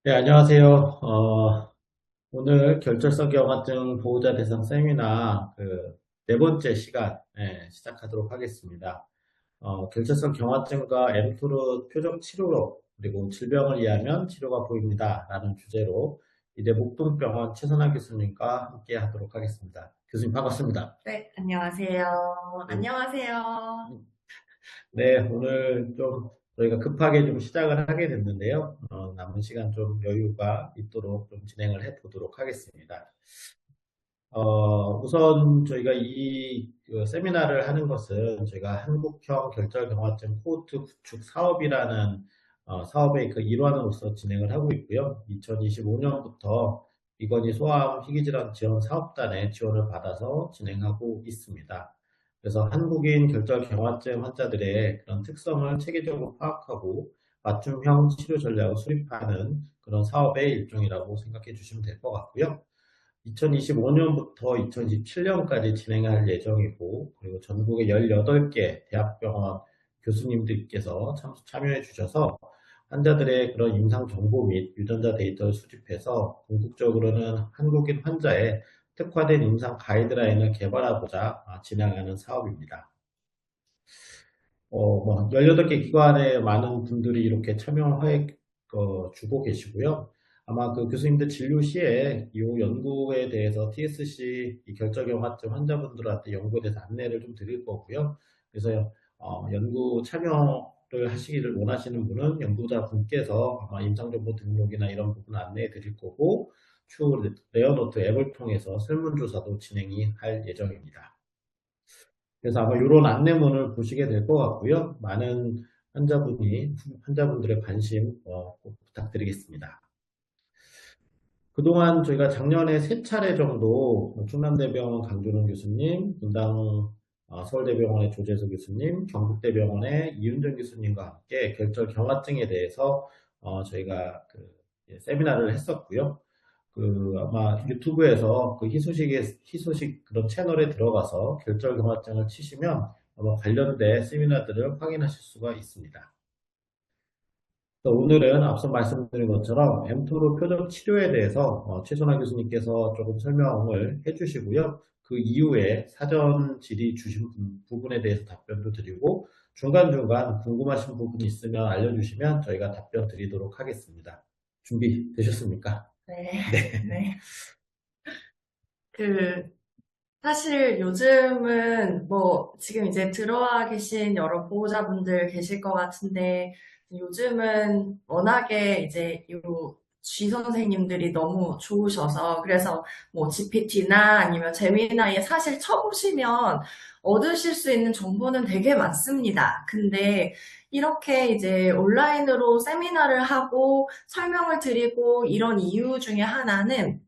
네, 안녕하세요. 오늘 결절성 경화증 보호자 대상 세미나 네 번째 시간 시작하도록 하겠습니다. 결절성 경화증과 엠토르 표적 치료로 그리고 질병을 이해하면 치료가 보입니다. 라는 주제로 이대 목동병원 최선아 교수님과 함께 하도록 하겠습니다. 교수님 반갑습니다. 네, 안녕하세요. 네, 안녕하세요. 네, 오늘 좀 저희가 급하게 좀 시작을 하게 됐는데요. 남은 시간 좀 여유가 있도록 좀 진행을 해 보도록 하겠습니다. 우선 저희가 이 세미나를 하는 것은 저희가 한국형 결절경화증 코호트 구축 사업이라는 사업의 그 일환으로서 진행을 하고 있고요. 2025년부터 이건희 소아암 희귀질환 지원 사업단의 지원을 받아서 진행하고 있습니다. 그래서 한국인 결절경화증 환자들의 그런 특성을 체계적으로 파악하고 맞춤형 치료 전략을 수립하는 그런 사업의 일종이라고 생각해 주시면 될 것 같고요. 2025년부터 2027년까지 진행할 예정이고, 그리고 전국의 18개 대학병원 교수님들께서 참여해 주셔서 환자들의 그런 임상 정보 및 유전자 데이터를 수집해서 궁극적으로는 한국인 환자의 특화된 임상 가이드라인을 개발하고자 진행하는 사업입니다. 18개 기관에 많은 분들이 이렇게 참여해 주고 계시고요. 아마 그 교수님들 진료 시에 이 연구에 대해서 TSC 이 결절경화증 환자분들한테 연구에 대해서 안내를 좀 드릴 거고요. 그래서 연구 참여를 하시기를 원하시는 분은 연구자 분께서 아마 임상정보 등록이나 이런 부분 안내해 드릴 거고, 추후 레어노트 앱을 통해서 설문조사도 진행이 할 예정입니다. 그래서 아마 이런 안내문을 보시게 될 것 같고요. 많은 환자분들의 관심 꼭 부탁드리겠습니다. 그동안 저희가 작년에 세 차례 정도 충남대병원 강준원 교수님, 분당 서울대병원의 조재수 교수님, 경북대병원의 이윤정 교수님과 함께 결절 경화증에 대해서 저희가 세미나를 했었고요. 아마 유튜브에서 그 희소식 그런 채널에 들어가서 결절경화증을 치시면 아마 관련된 세미나들을 확인하실 수가 있습니다. 오늘은 앞서 말씀드린 것처럼 엠토르 표적 치료에 대해서 최선화 교수님께서 조금 설명을 해주시고요. 그 이후에 사전 질의 주신 부분에 대해서 답변도 드리고, 중간중간 궁금하신 부분이 있으면 알려주시면 저희가 답변 드리도록 하겠습니다. 준비되셨습니까? 네, 네. 네. 그, 사실 요즘은 뭐, 지금 이제 들어와 계신 여러 보호자분들 계실 것 같은데, 요즘은 워낙에 이제 쥐 선생님들이 너무 좋으셔서, 그래서 뭐 GPT나 아니면 제미나이에 사실 쳐보시면 얻으실 수 있는 정보는 되게 많습니다. 근데 이렇게 이제 온라인으로 세미나를 하고 설명을 드리고 이런 이유 중에 하나는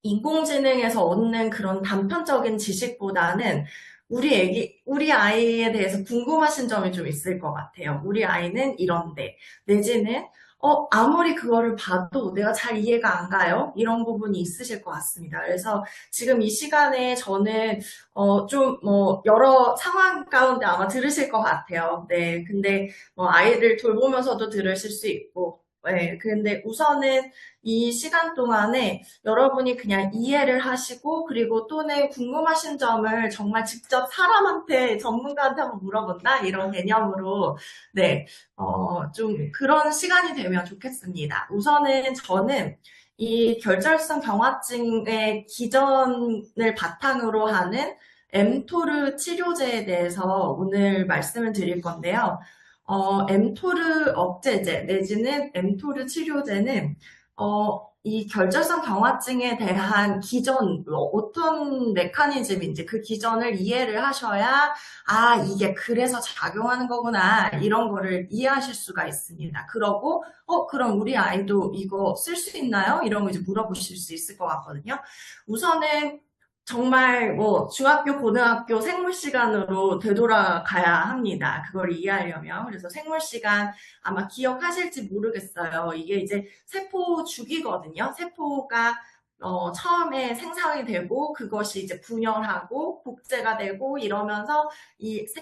인공지능에서 얻는 그런 단편적인 지식보다는 우리 아이에 대해서 궁금하신 점이 좀 있을 것 같아요. 우리 아이는 이런데, 내지는, 아무리 그거를 봐도 내가 잘 이해가 안 가요? 이런 부분이 있으실 것 같습니다. 그래서 지금 이 시간에 저는, 여러 상황 가운데 아마 들으실 것 같아요. 네. 근데, 아이를 돌보면서도 들으실 수 있고, 네. 근데 우선은 이 시간 동안에 여러분이 그냥 이해를 하시고 그리고 또는 궁금하신 점을 정말 직접 사람한테 전문가한테 한번 물어본다 이런 개념으로 네, 좀 그런 시간이 되면 좋겠습니다. 우선은 저는 이 결절성 경화증의 기전을 바탕으로 하는 엠토르 치료제에 대해서 오늘 말씀을 드릴 건데요. 엠토르 억제제 내지는 엠토르 치료제는 이 결절성 경화증에 대한 기전, 어떤 메커니즘인지 그 기전을 이해를 하셔야, 아, 이게 그래서 작용하는 거구나, 이런 거를 이해하실 수가 있습니다. 그러고, 그럼 우리 아이도 이거 쓸 수 있나요? 이런 거 이제 물어보실 수 있을 것 같거든요. 우선은 정말 뭐 중학교, 고등학교 생물 시간으로 되돌아가야 합니다. 그걸 이해하려면. 그래서 생물 시간 아마 기억하실지 모르겠어요. 이게 이제 세포 주기거든요. 세포가 처음에 생성이 되고 그것이 이제 분열하고 복제가 되고 이러면서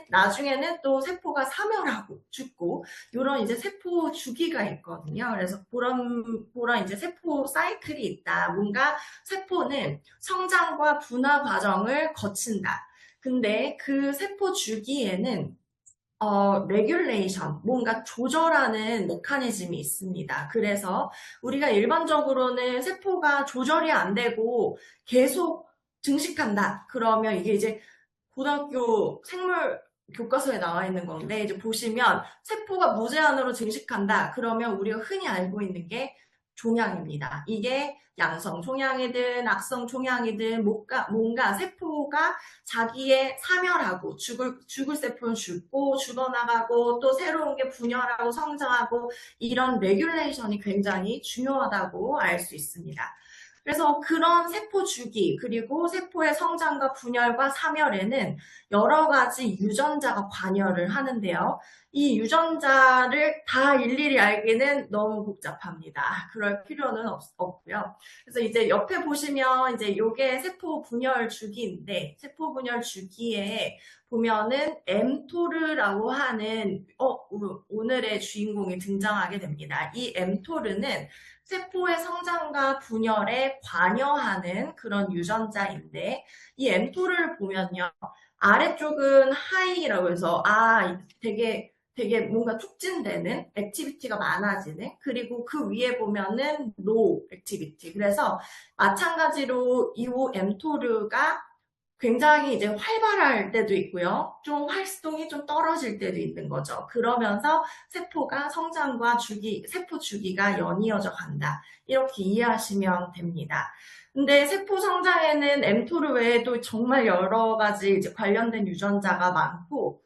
나중에는 또 세포가 사멸하고 죽고 이런 이제 세포 주기가 있거든요. 그래서 그런 이제 세포 사이클이 있다. 뭔가 세포는 성장과 분화 과정을 거친다. 근데 그 세포 주기에는 레귤레이션, 뭔가 조절하는 메커니즘이 있습니다. 그래서 우리가 일반적으로는 세포가 조절이 안 되고 계속 증식한다. 그러면 이게 이제 고등학교 생물 교과서에 나와 있는 건데, 이제 보시면 세포가 무제한으로 증식한다. 그러면 우리가 흔히 알고 있는 게 종양입니다. 이게 양성 종양이든 악성 종양이든 뭔가 세포가 자기의 사멸하고 죽을 세포는 죽고 죽어나가고 또 새로운 게 분열하고 성장하고 이런 레귤레이션이 굉장히 중요하다고 알 수 있습니다. 그래서 그런 세포 주기 그리고 세포의 성장과 분열과 사멸에는 여러 가지 유전자가 관여를 하는데요. 이 유전자를 다 일일이 알기는 너무 복잡합니다. 그럴 필요는 없고요. 그래서 이제 옆에 보시면 이제 요게 세포 분열 주기인데 세포 분열 주기에 보면은 엠토르라고 하는 오늘의 주인공이 등장하게 됩니다. 이 엠토르는 세포의 성장과 분열에 관여하는 그런 유전자인데 이 엠토르를 보면요. 아래쪽은 하이라고 해서 되게 뭔가 촉진되는 액티비티가 많아지는 그리고 그 위에 보면은 low 액티비티 그래서 마찬가지로 이 mTOR가 굉장히 이제 활발할 때도 있고요. 좀 활동이 좀 떨어질 때도 있는 거죠. 그러면서 세포가 성장과 세포 주기가 연이어져 간다. 이렇게 이해하시면 됩니다. 근데 세포 성장에는 mTOR 외에도 정말 여러 가지 이제 관련된 유전자가 많고,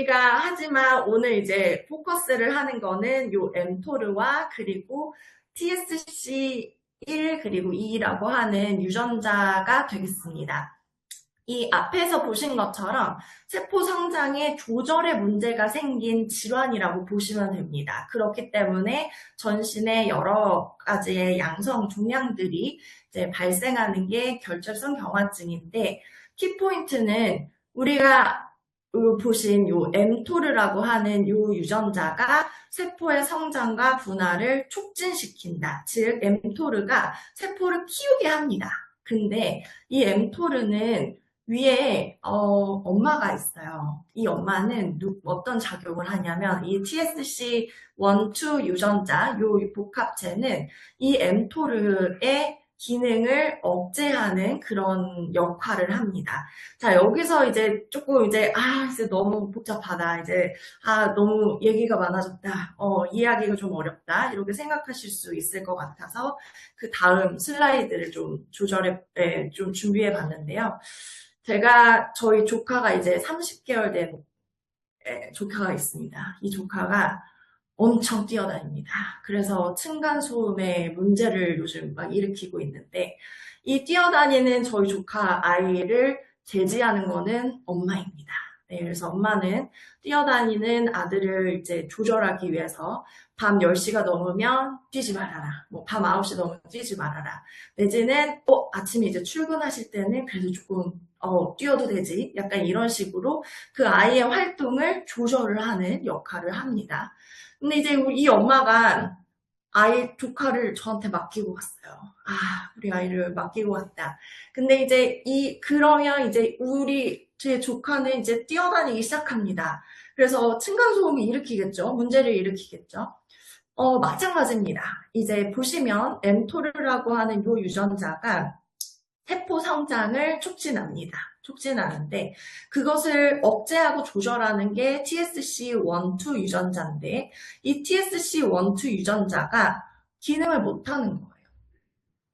하지만 오늘 이제 포커스를 하는 거는 요 mTOR와 그리고 TSC1 그리고 2라고 하는 유전자가 되겠습니다. 이 앞에서 보신 것처럼 세포 성장에 조절에 문제가 생긴 질환이라고 보시면 됩니다. 그렇기 때문에 전신에 여러 가지의 양성 종양들이 이제 발생하는 게 결절성 경화증인데 키포인트는 우리가 보신 요 mTOR라고 하는 요 유전자가 세포의 성장과 분화를 촉진시킨다. 즉 mTOR가 세포를 키우게 합니다. 근데 이 mTOR는 위에 엄마가 있어요. 이 엄마는 어떤 작용을 하냐면 이 TSC1, 2 유전자 요 복합체는 이 mTOR의 기능을 억제하는 그런 역할을 합니다. 자, 여기서 이제 조금 이제 너무 복잡하다. 너무 얘기가 많아졌다. 이해하기가 좀 어렵다. 이렇게 생각하실 수 있을 것 같아서 그 다음 슬라이드를 좀 좀 준비해 봤는데요. 저희 조카가 이제 30개월 된 조카가 있습니다. 이 조카가 엄청 뛰어다닙니다. 그래서 층간소음의 문제를 요즘 막 일으키고 있는데, 이 뛰어다니는 저희 조카 아이를 제지하는 거는 엄마입니다. 네, 그래서 엄마는 뛰어다니는 아들을 이제 조절하기 위해서 밤 10시가 넘으면 뛰지 말아라. 밤 9시 넘으면 뛰지 말아라. 내지는, 아침에 이제 출근하실 때는 그래도 조금, 뛰어도 되지. 약간 이런 식으로 그 아이의 활동을 조절을 하는 역할을 합니다. 근데 이제 이 엄마가 조카를 저한테 맡기고 갔어요. 우리 아이를 맡기고 갔다. 근데 이제 그러면 이제 제 조카는 이제 뛰어다니기 시작합니다. 그래서 층간소음을 일으키겠죠. 문제를 일으키겠죠. 마찬가지입니다. 이제 보시면 mTOR라고 하는 요 유전자가 세포 성장을 촉진하는데 그것을 억제하고 조절하는 게 TSC1, 2 유전자인데 이 TSC1, 2 유전자가 기능을 못하는 거예요.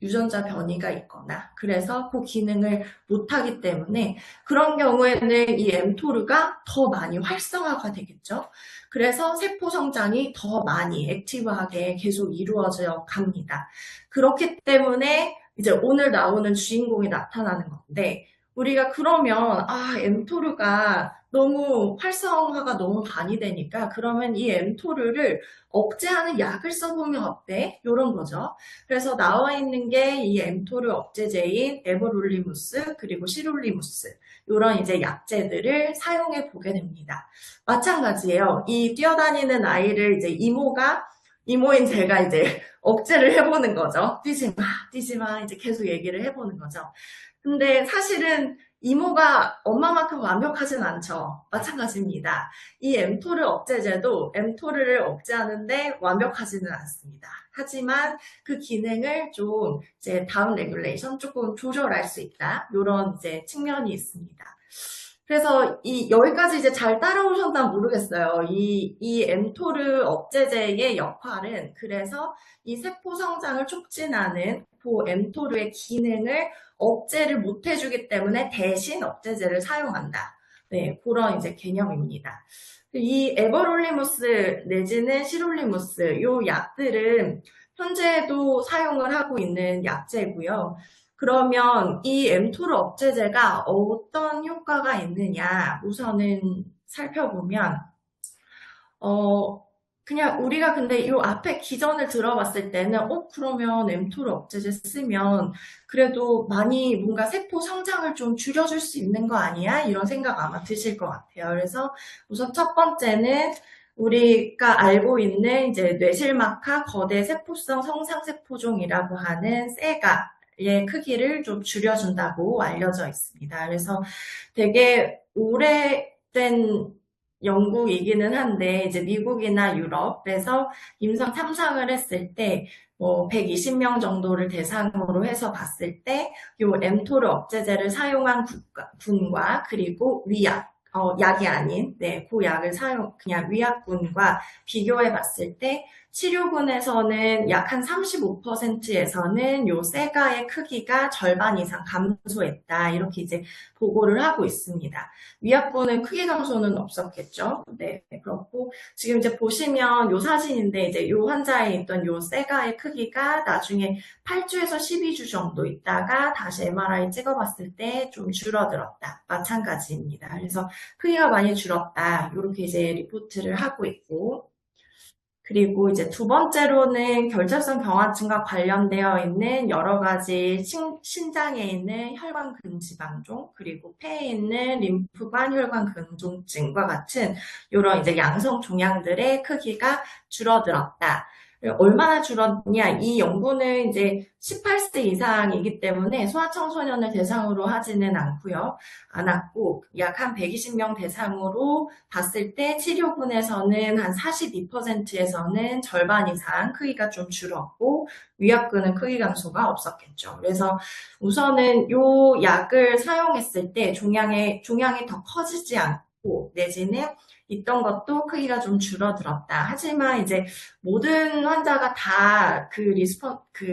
유전자 변이가 있거나 그래서 그 기능을 못하기 때문에 그런 경우에는 이 mTOR가 더 많이 활성화가 되겠죠. 그래서 세포 성장이 더 많이 액티브하게 계속 이루어져 갑니다. 그렇기 때문에 이제 오늘 나오는 주인공이 나타나는 건데 우리가 그러면 mTOR가 너무 활성화가 너무 많이 되니까 그러면 이 mTOR를 억제하는 약을 써보면 어때? 이런 거죠. 그래서 나와 있는 게 이 mTOR 억제제인 에버롤리무스 그리고 시롤리무스 이런 이제 약제들을 사용해 보게 됩니다. 마찬가지예요. 이 뛰어다니는 아이를 이제 이모인 제가 이제 억제를 해보는 거죠. 뛰지 마, 뛰지 마. 이제 계속 얘기를 해보는 거죠. 근데 사실은 이모가 엄마만큼 완벽하진 않죠. 마찬가지입니다. 이 mTOR 억제제도 mTOR를 억제하는데 완벽하지는 않습니다. 하지만 그 기능을 좀 이제 다운 레귤레이션 조금 조절할 수 있다. 이런 이제 측면이 있습니다. 그래서 여기까지 이제 잘 따라오셨나 모르겠어요. 이 mTOR 억제제의 역할은 그래서 이 세포 성장을 촉진하는 그 mTOR의 기능을 억제를 못 해주기 때문에 대신 억제제를 사용한다. 네, 그런 이제 개념입니다. 이 에버롤리무스 내지는 시롤리무스 요 약들은 현재도 사용을 하고 있는 약제고요. 그러면 이 mTOR 억제제가 어떤 효과가 있느냐 우선은 살펴보면 그냥 우리가 근데 이 앞에 기전을 들어봤을 때는 그러면 mTOR 억제제 쓰면 그래도 많이 뭔가 세포 성장을 좀 줄여줄 수 있는 거 아니야? 이런 생각 아마 드실 것 같아요. 그래서 우선 첫 번째는 우리가 알고 있는 이제 뇌실막하 거대 세포성 성상세포종이라고 하는 세가의 크기를 좀 줄여준다고 알려져 있습니다. 그래서 되게 오래된 연구이기는 한데 이제 미국이나 유럽에서 임상 탐상을 했을 때 뭐 120명 정도를 대상으로 해서 봤을 때 요 mTOR 억제제를 사용한 군과 그리고 위약 약이 아닌 그 약을 그냥 위약군과 비교해 봤을 때 치료군에서는 약 한 35%에서는 요 세가의 크기가 절반 이상 감소했다. 이렇게 이제 보고를 하고 있습니다. 위약군은 크기 감소는 없었겠죠. 네, 그렇고 지금 이제 보시면 요 사진인데 이제 요 환자에 있던 요 세가의 크기가 나중에 8주에서 12주 정도 있다가 다시 MRI 찍어봤을 때 좀 줄어들었다. 마찬가지입니다. 그래서 크기가 많이 줄었다. 이렇게 이제 리포트를 하고 있고 그리고 이제 두 번째로는 결절성 경화증과 관련되어 있는 여러 가지 신장에 있는 혈관근지방종 그리고 폐에 있는 림프관 혈관근종증과 같은 이런 이제 양성 종양들의 크기가 줄어들었다. 얼마나 줄었냐? 이 연구는 이제 18세 이상이기 때문에 소아청소년을 대상으로 하지는 않았고, 약 한 120명 대상으로 봤을 때 치료군에서는 한 42%에서는 절반 이상 크기가 좀 줄었고, 위약근은 크기 감소가 없었겠죠. 그래서 우선은 요 약을 사용했을 때 종양이 더 커지지 않고, 내지는 있던 것도 크기가 좀 줄어들었다. 하지만 이제 모든 환자가 다 그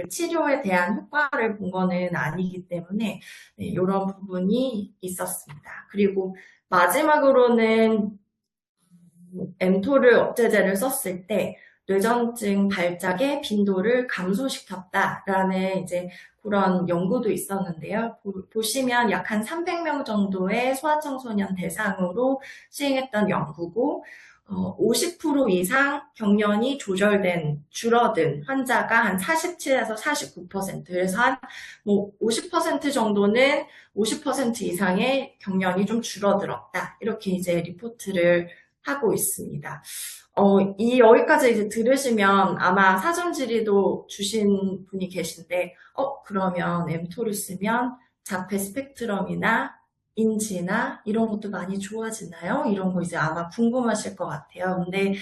치료에 대한 효과를 본 거는 아니기 때문에 네, 이런 부분이 있었습니다. 그리고 마지막으로는 mTOR 억제제를 썼을 때 뇌전증 발작의 빈도를 감소시켰다라는 이제 그런 연구도 있었는데요. 보시면 약 한 300명 정도의 소아청소년 대상으로 시행했던 연구고 50% 이상 경련이 줄어든 환자가 한 47에서 49%. 그래서 한 뭐 50% 정도는 50% 이상의 경련이 좀 줄어들었다. 이렇게 이제 리포트를 하고 있습니다. 여기까지 이제 들으시면 아마 사전 질의도 주신 분이 계신데, 그러면 mTOR 쓰면 자폐 스펙트럼이나 인지나 이런 것도 많이 좋아지나요? 이런 거 이제 아마 궁금하실 것 같아요. 근데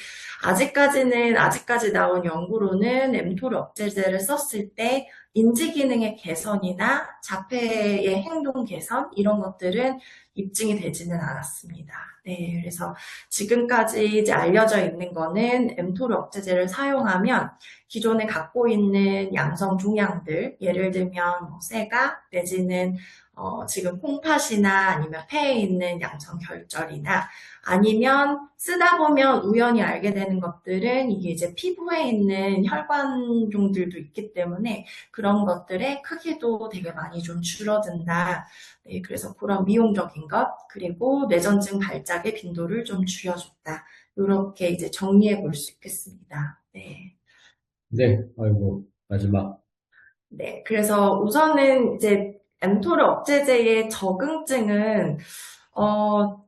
아직까지 나온 연구로는 mTOR 억제제를 썼을 때 인지 기능의 개선이나 자폐의 행동 개선 이런 것들은 입증이 되지는 않았습니다. 네, 그래서 지금까지 이제 알려져 있는 거는 mTOR 억제제를 사용하면 기존에 갖고 있는 양성 종양들, 예를 들면 세가 내지는 지금 콩팥이나 아니면 폐에 있는 양성 결절이나 아니면 쓰다 보면 우연히 알게 되는 것들은 이게 이제 피부에 있는 혈관종들도 있기 때문에 그런 것들의 크기도 되게 많이 좀 줄어든다. 네, 그래서 그런 미용적인 것, 그리고 뇌전증 발작의 빈도를 좀 줄여줬다. 이렇게 이제 정리해 볼 수 있겠습니다. 네. 네, 아이고, 마지막. 네, 그래서 우선은 이제 mTOR 억제제의 적응증은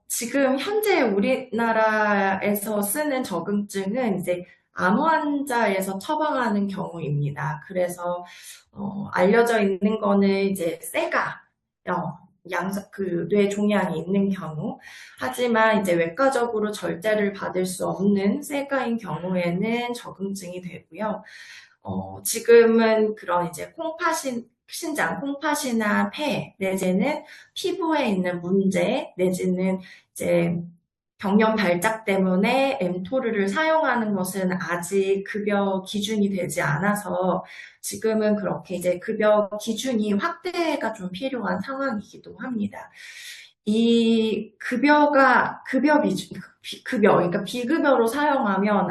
지금 현재 우리나라에서 쓰는 적응증은 이제 암 환자에서 처방하는 경우입니다. 그래서 알려져 있는 거는 이제 세가 뇌 종양이 있는 경우, 하지만 이제 외과적으로 절제를 받을 수 없는 세가인 경우에는 적응증이 되고요. 지금은 그런 이제 신장, 콩팥이나 폐, 내지는 피부에 있는 문제, 내지는 이제 경련 발작 때문에 엠토르를 사용하는 것은 아직 급여 기준이 되지 않아서 지금은 그렇게 이제 급여 기준이 확대가 좀 필요한 상황이기도 합니다. 이 그러니까 비급여로 사용하면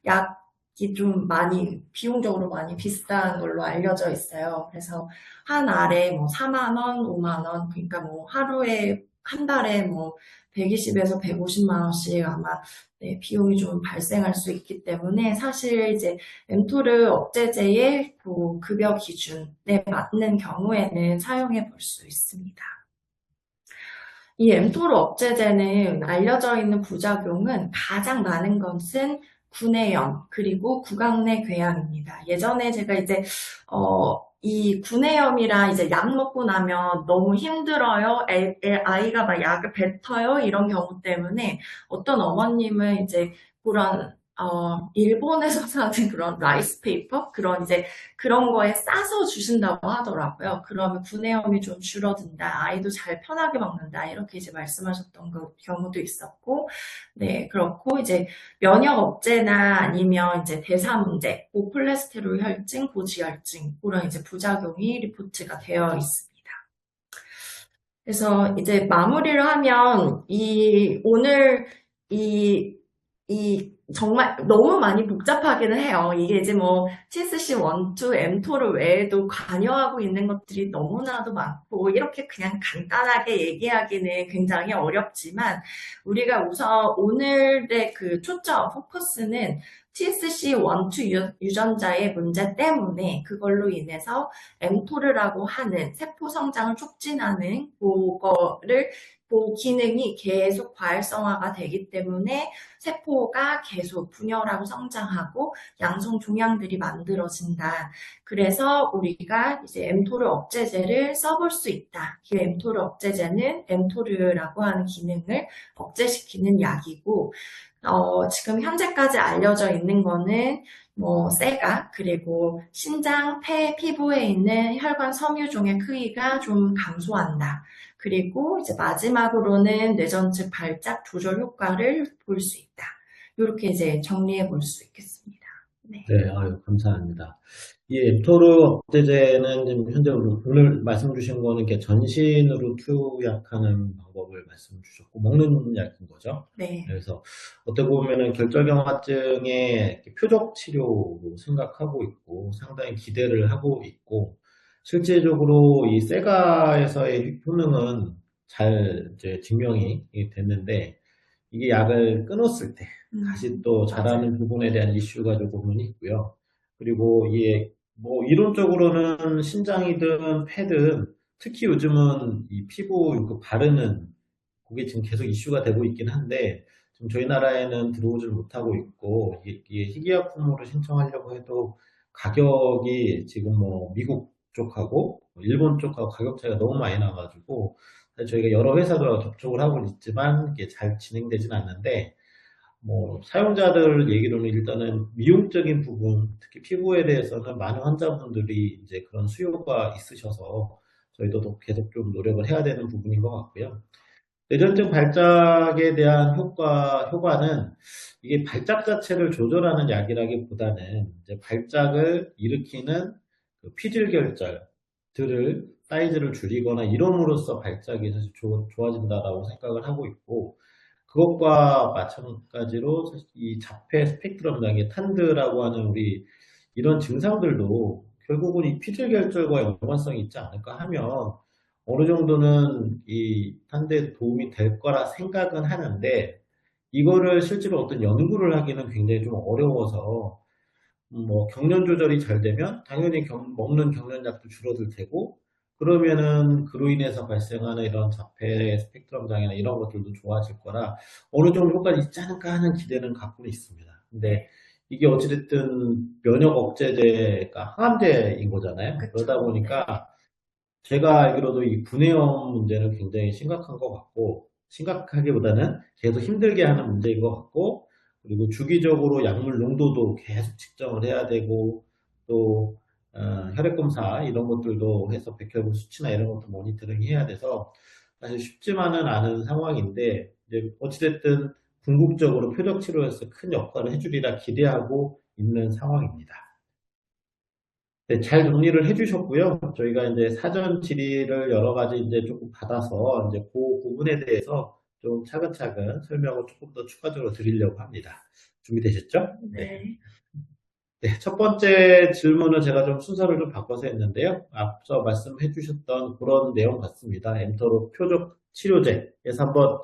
약이 좀 많이, 비용적으로 많이 비싼 걸로 알려져 있어요. 그래서 한 알에 뭐 4만 원, 5만 원, 그러니까 뭐 하루에, 한 달에 뭐 120에서 150만 원씩 아마 네, 비용이 좀 발생할 수 있기 때문에 사실 이제 엠토르 억제제의 그 급여 기준에 맞는 경우에는 사용해 볼 수 있습니다. 이 엠토르 억제제는 알려져 있는 부작용은 가장 많은 것은 구내염 그리고 구강내 궤양입니다. 예전에 제가 이제 이 구내염이라 이제 약 먹고 나면 너무 힘들어요. 아이가 막 약을 뱉어요. 이런 경우 때문에 어떤 어머님은 이제 그런 일본에서 사는 그런 라이스 페이퍼 그런 이제 그런 거에 싸서 주신다고 하더라고요. 그러면 구내염이 좀 줄어든다. 아이도 잘 편하게 먹는다. 이렇게 이제 말씀하셨던 경우도 있었고, 네, 그렇고 이제 면역 억제나 아니면 이제 대사 문제, 고콜레스테롤 혈증, 고지혈증, 그런 이제 부작용이 리포트가 되어 있습니다. 그래서 이제 마무리를 하면 오늘 이 정말 너무 많이 복잡하기는 해요. 이게 이제 뭐 TSC1, 2, mTOR 외에도 관여하고 있는 것들이 너무나도 많고 이렇게 그냥 간단하게 얘기하기는 굉장히 어렵지만 우리가 우선 오늘의 그 초점, 포커스는 TSC1, 2 유전자의 문제 때문에 그걸로 인해서 mTOR라고 하는 세포 성장을 촉진하는 그 기능이 계속 과활성화가 되기 때문에 세포가 계속 분열하고 성장하고 양성 종양들이 만들어진다. 그래서 우리가 이제 mTOR 억제제를 써볼 수 있다. 이 mTOR 억제제는 mTOR라고 하는 기능을 억제시키는 약이고 지금 현재까지 알려져 있는 거는 뭐 세가 그리고 신장, 폐, 피부에 있는 혈관 섬유종의 크기가 좀 감소한다. 그리고 이제 마지막으로는 뇌전증 발작 조절 효과를 볼 수 있다. 이렇게 이제 정리해 볼 수 있겠습니다. 네. 네, 아유, 감사합니다. 이 엠토르 억제제는 지금 현재 오늘 말씀 주신 거는 이렇게 전신으로 투약하는 방법을 말씀 주셨고, 먹는 약인 거죠. 네. 그래서 어떻게 보면은 결절경화증의 표적 치료로 생각하고 있고, 상당히 기대를 하고 있고, 실제적으로 이 세가에서의 효능은 잘 이제 증명이 됐는데, 이게 약을 끊었을 때 다시 또 맞아요. 잘하는 부분에 대한 이슈가 조금은 있고요. 그리고 이게 뭐 이론적으로는 신장이든 폐든 특히 요즘은 이 피부 그 바르는 그게 지금 계속 이슈가 되고 있긴 한데 지금 저희 나라에는 들어오질 못하고 있고 이게 희귀약품으로 신청하려고 해도 가격이 지금 뭐 미국 쪽하고 일본 쪽하고 가격 차이가 너무 많이 나가지고 저희가 여러 회사들하고 접촉을 하고 있지만 이게 잘 진행되진 않는데 뭐 사용자들 얘기로는 일단은 미용적인 부분, 특히 피부에 대해서는 많은 환자분들이 이제 그런 수요가 있으셔서 저희도 더 계속 좀 노력을 해야 되는 부분인 것 같고요. 뇌전증 발작에 대한 효과는 이게 발작 자체를 조절하는 약이라기보다는 이제 발작을 일으키는 그 피질결절, 들을 사이즈를 줄이거나 이름으로써 발작이 사실 좋아진다라고 생각을 하고 있고, 그것과 마찬가지로 사실 이 자폐 스펙트럼 장애 탄드라고 하는 우리 이런 증상들도 결국은 이 피질결절과 연관성이 있지 않을까 하면 어느 정도는 이 탄드에 도움이 될 거라 생각은 하는데, 이거를 실제로 어떤 연구를 하기는 굉장히 좀 어려워서, 뭐 경련 조절이 잘 되면 당연히 먹는 경련약도 줄어들 테고, 그러면은 그로 인해서 발생하는 이런 자폐 스펙트럼 장애나 이런 것들도 좋아질 거라 어느 정도 효과가 있지 않을까 하는 기대는 갖고는 있습니다. 근데 이게 어찌됐든 면역 억제제가 항암제인 거잖아요. 그러다 그쵸? 네. 보니까 제가 알기로도 이 구내염 문제는 굉장히 심각한 것 같고, 심각하기보다는 계속 힘들게 하는 문제인 것 같고, 그리고 주기적으로 약물 농도도 계속 측정을 해야 되고, 또 혈액 검사 이런 것들도 해서 백혈구 수치나 이런 것도 모니터링 해야 돼서 사실 쉽지만은 않은 상황인데, 이제 어찌됐든 궁극적으로 표적 치료에서 큰 역할을 해주리라 기대하고 있는 상황입니다. 네, 잘 정리를 해주셨고요. 저희가 이제 사전 질의를 여러 가지 이제 조금 받아서 이제 그 부분에 대해서 좀 차근차근 설명을 조금 더 추가적으로 드리려고 합니다. 준비되셨죠? 네. 네. 네, 첫 번째 질문은 제가 좀 순서를 좀 바꿔서 했는데요. 앞서 말씀해 주셨던 그런 내용 같습니다. 엔터로 표적 치료제에서 한번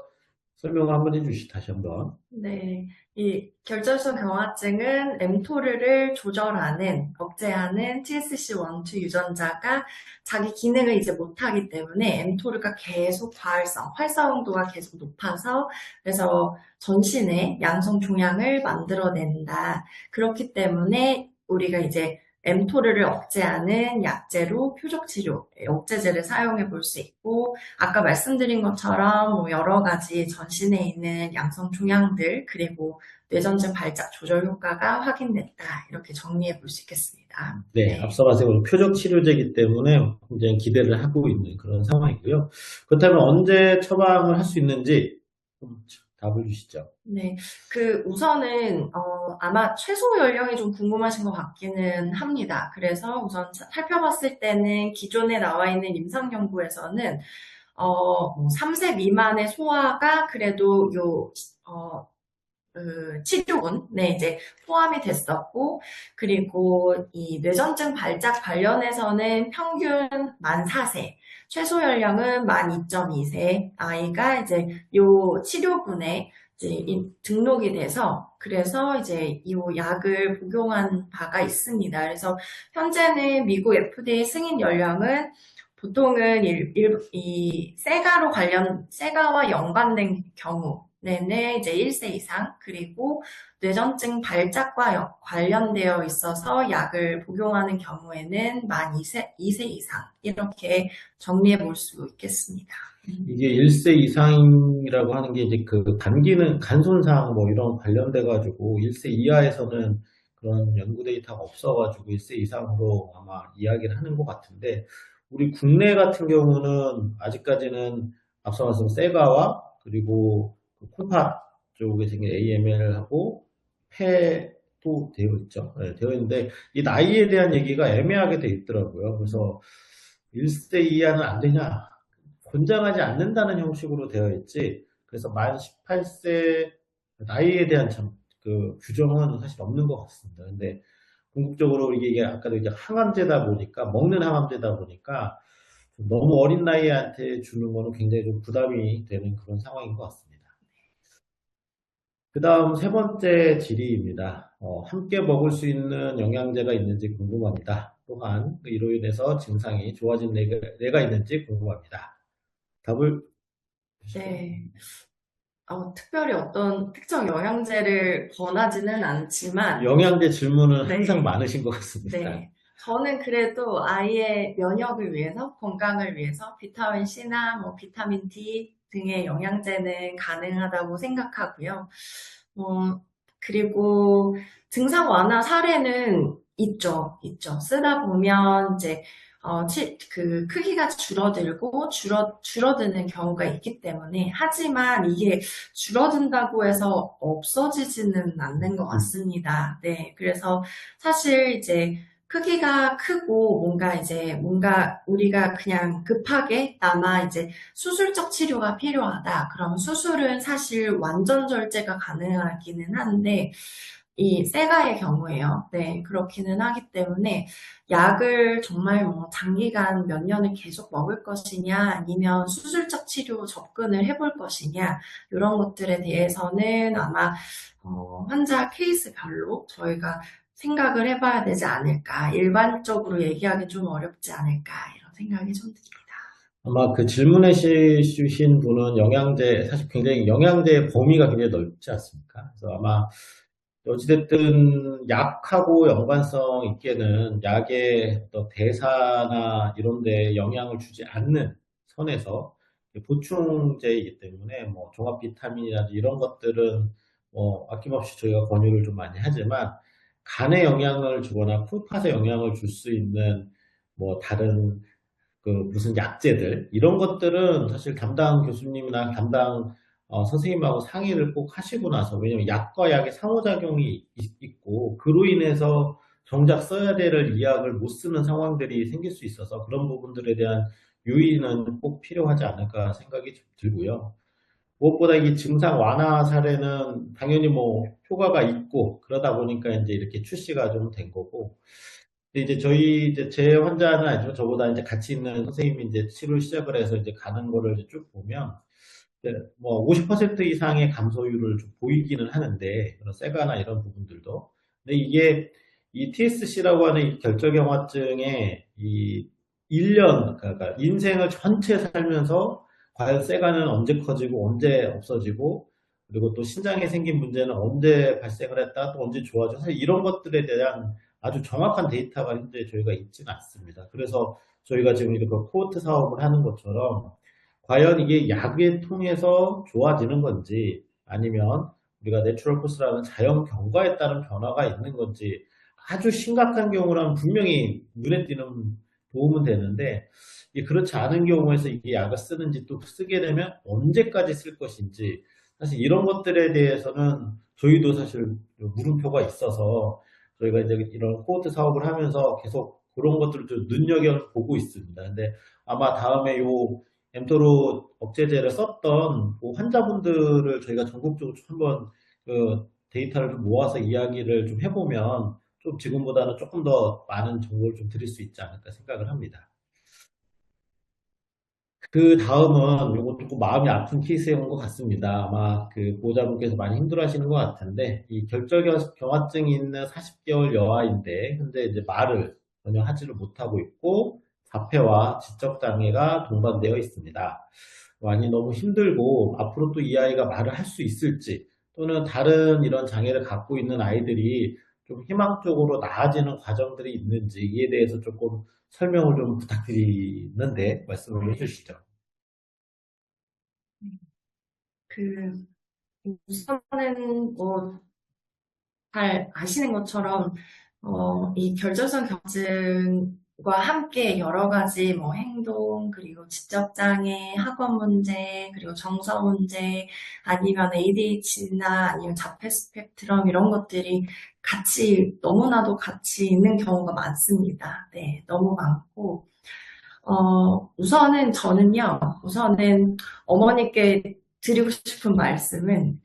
설명을 한번 해주시죠. 다시 한번. 네, 이 결절성 경화증은 mTOR를 조절하는, 억제하는 TSC1, 2 유전자가 자기 기능을 이제 못하기 때문에 mTOR가 계속 활성도가 계속 높아서 그래서 전신에 양성 종양을 만들어낸다. 그렇기 때문에 우리가 이제 mTOR를 억제하는 약제로 표적치료, 억제제를 사용해 볼 수 있고, 아까 말씀드린 것처럼 뭐 여러 가지 전신에 있는 양성 종양들 그리고 뇌전증 발작 조절 효과가 확인됐다. 이렇게 정리해 볼 수 있겠습니다. 네, 네. 앞서 말씀드린 표적 치료제이기 때문에 굉장히 기대를 하고 있는 그런 상황이고요. 그렇다면 언제 처방을 할 수 있는지 좀 답을 주시죠. 네. 우선은, 아마 최소 연령이 좀 궁금하신 것 같기는 합니다. 그래서 우선 살펴봤을 때는 기존에 나와 있는 임상연구에서는, 3세 미만의 소아가 그래도 치료군에 이제 포함이 됐었고, 그리고 이 뇌전증 발작 관련해서는 평균 만 4세, 최소 연령은 만 2.2세 아이가 이제 요 치료군에 이제 등록이 돼서 그래서 이제 이 약을 복용한 바가 있습니다. 그래서 현재는 미국 FDA 승인 연령은 보통은 세가와 연관된 경우, 내내 이제 1세 이상, 그리고 뇌전증 발작과 관련되어 있어서 약을 복용하는 경우에는 만 2세 이상, 이렇게 정리해 볼 수 있겠습니다. 이게 1세 이상이라고 하는 게 이제 그 단기는 간 손상 뭐 이런 관련돼 가지고 1세 이하에서는 그런 연구 데이터가 없어 가지고 1세 이상으로 아마 이야기를 하는 것 같은데, 우리 국내 같은 경우는 아직까지는 앞서 말씀 세가와 그리고 그 콩팥 쪽에 생긴 AML하고 폐도 되어 있죠. 네, 되어 있는데 이 나이에 대한 얘기가 애매하게 돼 있더라고요. 그래서 1세 이하는 안 되냐? 권장하지 않는다는 형식으로 되어 있지, 그래서 만 18세 나이에 대한 그 규정은 사실 없는 것 같습니다. 근데 궁극적으로 이게 아까도 이제 항암제다 보니까, 먹는 항암제다 보니까 너무 어린 나이한테 주는 거는 굉장히 좀 부담이 되는 그런 상황인 것 같습니다. 그 다음 세 번째 질의입니다. 함께 먹을 수 있는 영양제가 있는지 궁금합니다. 또한 이로 인해서 증상이 좋아진 뇌가 있는지 궁금합니다. 답을 주시죠. 네. 특별히 어떤 특정 영양제를 권하지는 않지만, 영양제 질문은 항상 네. 많으신 것 같습니다. 네. 저는 그래도 아이의 면역을 위해서, 건강을 위해서 비타민 C나 뭐 비타민 D 등의 영양제는 가능하다고 생각하고요. 그리고 증상 완화 사례는 있죠. 쓰다 보면 이제 그 크기가 줄어들고 줄어드는 경우가 있기 때문에, 하지만 이게 줄어든다고 해서 없어지지는 않는 것 같습니다. 네. 그래서 사실 이제 크기가 크고 뭔가 우리가 그냥 급하게 아마 이제 수술적 치료가 필요하다. 그럼 수술은 사실 완전 절제가 가능하기는 한데 이 세가의 경우에요. 네, 그렇기는 하기 때문에 약을 정말 뭐 장기간 몇 년을 계속 먹을 것이냐 아니면 수술적 치료 접근을 해볼 것이냐 이런 것들에 대해서는 아마 환자 케이스별로 저희가 생각을 해봐야 되지 않을까. 일반적으로 얘기하기 좀 어렵지 않을까. 이런 생각이 좀 듭니다. 아마 그 질문해 주신 분은 영양제, 사실 굉장히 영양제의 범위가 굉장히 넓지 않습니까? 그래서 아마 어찌됐든 약하고 연관성 있게는 약의 어떤 대사나 이런 데 영향을 주지 않는 선에서 보충제이기 때문에 뭐 종합 비타민이라든지 이런 것들은 뭐 아낌없이 저희가 권유를 좀 많이 하지만 간에 영향을 주거나 풀팥에 영향을 줄 수 있는 뭐 다른 그 무슨 약제들 이런 것들은 사실 담당 교수님이나 담당 선생님하고 상의를 꼭 하시고 나서 왜냐면 약과 약의 상호작용이 있고 그로 인해서 정작 써야 될 이 약을 못 쓰는 상황들이 생길 수 있어서 그런 부분들에 대한 유의는 꼭 필요하지 않을까 생각이 들고요. 무엇보다 이 증상 완화 사례는 당연히 뭐 효과가 있고 그러다 보니까 이제 이렇게 출시가 좀 된 거고 근데 이제 저희 이제 제 환자는 아니지만 저보다 이제 같이 있는 선생님이 이제 치료 시작을 해서 이제 가는 거를 이제 쭉 보면 이제 뭐 50% 이상의 감소율을 좀 보이기는 하는데 그런 세가나 이런 부분들도 근데 이게 이 TSC라고 하는 이 결절경화증의 이 1년 그러니까 인생을 전체 살면서 과연 세가는 언제 커지고 언제 없어지고 그리고 또 신장에 생긴 문제는 언제 발생을 했다 또 언제 좋아져 사실 이런 것들에 대한 아주 정확한 데이터가 현재 저희가 있지는 않습니다. 그래서 저희가 지금 이렇게 코호트 사업을 하는 것처럼 과연 이게 약을 통해서 좋아지는 건지 아니면 우리가 내추럴 코스라는 자연 경과에 따른 변화가 있는 건지 아주 심각한 경우라면 분명히 눈에 띄는 도움은 되는데 이게 그렇지 않은 경우에서 이게 약을 쓰는지 또 쓰게 되면 언제까지 쓸 것인지 사실 이런 것들에 대해서는 저희도 사실 물음표가 있어서 저희가 이제 이런 코호트 사업을 하면서 계속 그런 것들을 좀 눈여겨보고 있습니다. 근데 아마 다음에 요 엠토로 억제제를 썼던 그 환자분들을 저희가 전국적으로 좀 한번 그 데이터를 좀 모아서 이야기를 좀 해보면 좀 지금보다는 조금 더 많은 정보를 좀 드릴 수 있지 않을까 생각을 합니다. 그 다음은 요거 조금 마음이 아픈 케이스인 것 같습니다. 아마 그 보호자분께서 많이 힘들어 하시는 것 같은데, 이 결절경화증이 있는 40개월 여아인데, 현재 이제 말을 전혀 하지를 못하고 있고, 자폐와 지적장애가 동반되어 있습니다. 많이 너무 힘들고, 앞으로 또 이 아이가 말을 할 수 있을지, 또는 다른 이런 장애를 갖고 있는 아이들이 좀 희망적으로 나아지는 과정들이 있는지, 이에 대해서 조금 설명을 좀 부탁드리는데, 말씀을 해주시죠. 그, 우선은 뭐, 잘 아시는 것처럼, 이 결절성 경증과 함께 여러 가지 뭐 행동, 그리고 지적장애, 학업 문제, 그리고 정서 문제, 아니면 ADHD나 아니면 자폐 스펙트럼 이런 것들이 너무나도 같이 있는 경우가 많습니다. 네, 너무 많고, 우선은 어머니께 드리고 싶은 말씀은,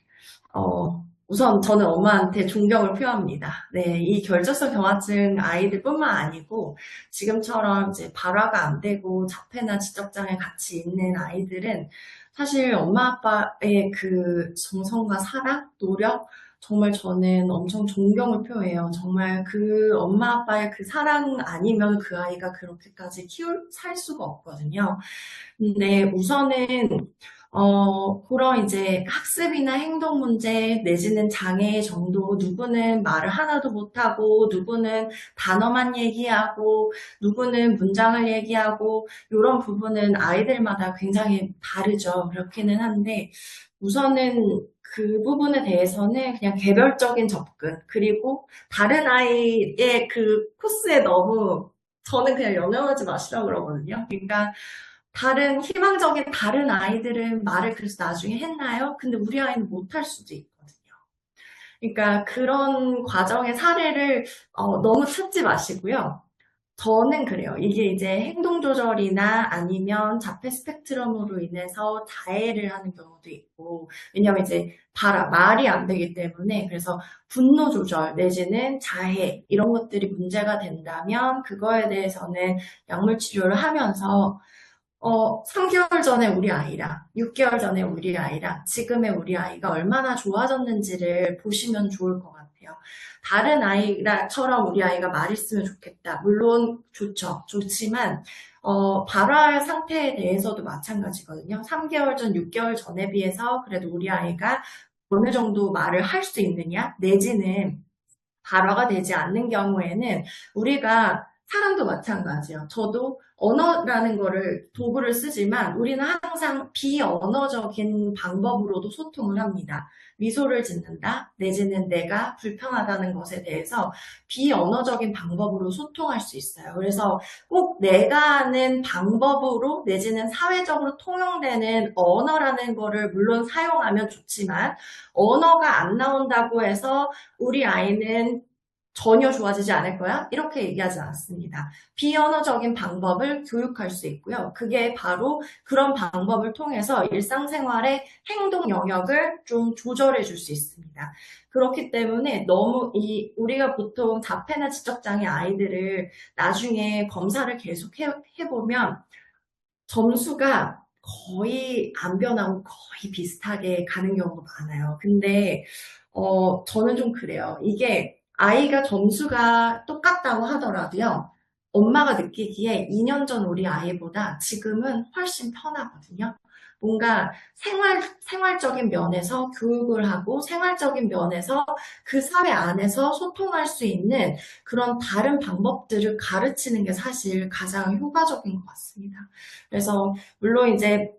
우선 저는 엄마한테 존경을 표합니다. 네, 이 결절성 경화증 아이들뿐만 아니고 지금처럼 이제 발화가 안 되고 자폐나 지적장애 같이 있는 아이들은 사실 엄마 아빠의 그 정성과 사랑, 노력 정말 저는 엄청 존경을 표해요. 정말 그 엄마 아빠의 그 사랑 아니면 그 아이가 그렇게까지 살 수가 없거든요. 근데 우선은 그런 이제 학습이나 행동 문제 내지는 장애 정도 누구는 말을 하나도 못하고 누구는 단어만 얘기하고 누구는 문장을 얘기하고 이런 부분은 아이들마다 굉장히 다르죠. 그렇기는 한데 우선은 그 부분에 대해서는 그냥 개별적인 접근 그리고 다른 아이의 그 코스에 너무 저는 그냥 연연하지 마시라고 그러거든요. 그러니까 희망적인 다른 아이들은 말을 그래서 나중에 했나요? 근데 우리 아이는 못할 수도 있거든요. 그러니까 그런 과정의 사례를 너무 찾지 마시고요. 저는 그래요. 이게 이제 행동 조절이나 아니면 자폐 스펙트럼으로 인해서 자해를 하는 경우도 있고, 왜냐면 이제 말이 안 되기 때문에, 그래서 분노 조절 내지는 자해 이런 것들이 문제가 된다면 그거에 대해서는 약물 치료를 하면서 3개월 전에 우리 아이랑 6개월 전에 우리 아이랑 지금의 우리 아이가 얼마나 좋아졌는지를 보시면 좋을 것 같아요. 다른 아이처럼 우리 아이가 말했으면 좋겠다. 물론 좋죠. 좋지만 발화 상태에 대해서도 마찬가지거든요. 3개월 전, 6개월 전에 비해서 그래도 우리 아이가 어느 정도 말을 할 수 있느냐, 내지는 발화가 되지 않는 경우에는 우리가 사람도 마찬가지예요. 저도 언어라는 거를 도구를 쓰지만 우리는 항상 비언어적인 방법으로도 소통을 합니다. 미소를 짓는다, 내지는 내가 불편하다는 것에 대해서 비언어적인 방법으로 소통할 수 있어요. 그래서 꼭 내가 아는 방법으로 내지는 사회적으로 통용되는 언어라는 거를 물론 사용하면 좋지만 언어가 안 나온다고 해서 우리 아이는 전혀 좋아지지 않을 거야? 이렇게 얘기하지 않습니다. 비언어적인 방법을 교육할 수 있고요. 그게 바로 그런 방법을 통해서 일상생활의 행동 영역을 좀 조절해 줄 수 있습니다. 그렇기 때문에 너무 우리가 보통 자폐나 지적장애 아이들을 나중에 검사를 계속 해보면 점수가 거의 안 변하고 거의 비슷하게 가는 경우가 많아요. 근데 저는 좀 그래요. 이게 아이가 점수가 똑같다고 하더라도요. 엄마가 느끼기에 2년 전 우리 아이보다 지금은 훨씬 편하거든요. 뭔가 생활적인 면에서 교육을 하고 생활적인 면에서 그 사회 안에서 소통할 수 있는 그런 다른 방법들을 가르치는 게 사실 가장 효과적인 것 같습니다. 그래서 물론 이제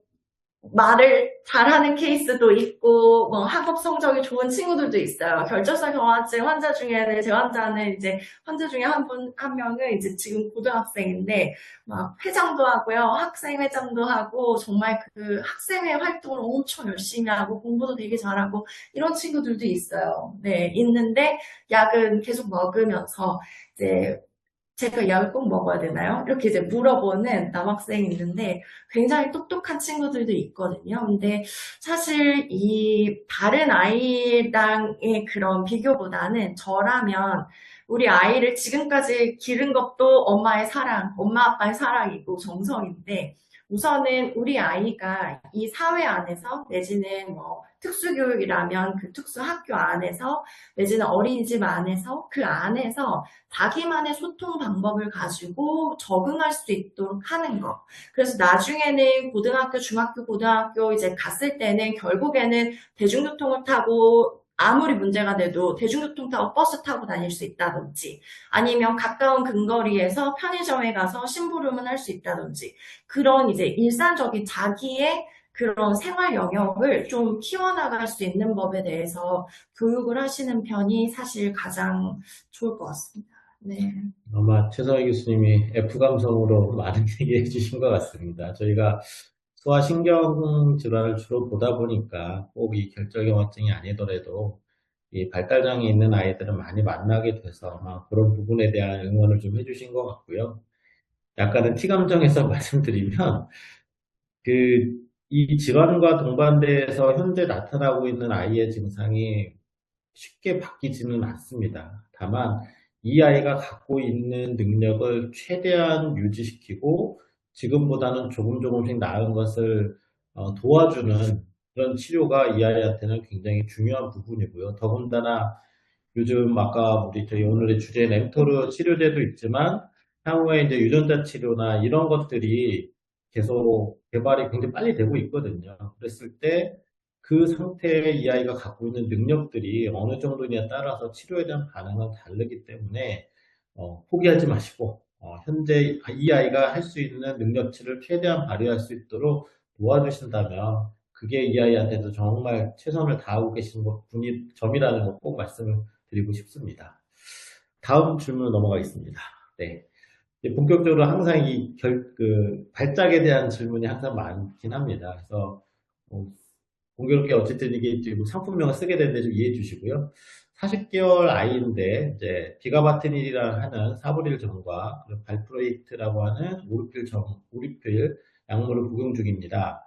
말을 잘하는 케이스도 있고, 뭐, 학업 성적이 좋은 친구들도 있어요. 결절성 경화증 환자 중에는, 제 환자는 이제, 환자 중에 한 명은 이제 지금 고등학생인데, 막 회장도 하고요. 학생회장도 하고, 정말 그 학생회 활동을 엄청 열심히 하고, 공부도 되게 잘하고, 이런 친구들도 있어요. 네, 있는데, 약은 계속 먹으면서, 이제, 제가 약을 꼭 먹어야 되나요? 이렇게 이제 물어보는 남학생이 있는데 굉장히 똑똑한 친구들도 있거든요. 근데 사실 이 다른 아이랑의 그런 비교보다는 저라면 우리 아이를 지금까지 기른 것도 엄마의 사랑, 엄마 아빠의 사랑이고 정성인데 우선은 우리 아이가 이 사회 안에서 내지는 뭐 특수교육이라면 그 특수학교 안에서 내지는 어린이집 안에서 그 안에서 자기만의 소통 방법을 가지고 적응할 수 있도록 하는 거. 그래서 나중에는 고등학교, 중학교, 고등학교 이제 갔을 때는 결국에는 대중교통을 타고 아무리 문제가 돼도 대중교통 타고 버스 타고 다닐 수 있다든지 아니면 가까운 근거리에서 편의점에 가서 심부름을 할 수 있다든지 그런 이제 일상적인 자기의 그런 생활 영역을 좀 키워나갈 수 있는 법에 대해서 교육을 하시는 편이 사실 가장 좋을 것 같습니다. 네. 아마 최성희 교수님이 F 감성으로 많은 얘기해 주신 것 같습니다. 저희가 소아신경 질환을 주로 보다 보니까 꼭 이 결절경화증이 아니더라도 이 발달장애 있는 아이들을 많이 만나게 돼서 아마 그런 부분에 대한 응원을 좀 해주신 것 같고요. 약간은 T감정에서 말씀드리면 이 질환과 동반돼서 현재 나타나고 있는 아이의 증상이 쉽게 바뀌지는 않습니다. 다만 이 아이가 갖고 있는 능력을 최대한 유지시키고 지금보다는 조금씩 나은 것을 도와주는 그런 치료가 이 아이한테는 굉장히 중요한 부분이고요. 더군다나 요즘 아까 저희 오늘의 주제 램토르 치료제도 있지만 향후에 이제 유전자 치료나 이런 것들이 계속 개발이 굉장히 빨리 되고 있거든요. 그랬을 때 그 상태에 이 아이가 갖고 있는 능력들이 어느 정도냐에 따라서 치료에 대한 반응은 다르기 때문에 포기하지 마시고 현재 이 아이가 할 수 있는 능력치를 최대한 발휘할 수 있도록 도와주신다면 그게 이 아이한테도 정말 최선을 다하고 계신 점이라는 거 꼭 말씀을 드리고 싶습니다. 다음 질문 넘어가겠습니다. 네. 본격적으로 항상 발작에 대한 질문이 항상 많긴 합니다. 그래서, 공교롭게 어쨌든 이게 뭐 상품명을 쓰게 되는데 좀 이해해 주시고요. 40개월 아이인데 이제 비가바트닐이라 하는 사브릴점과 발프레이트라고 하는 오리필 약물을 복용 중입니다.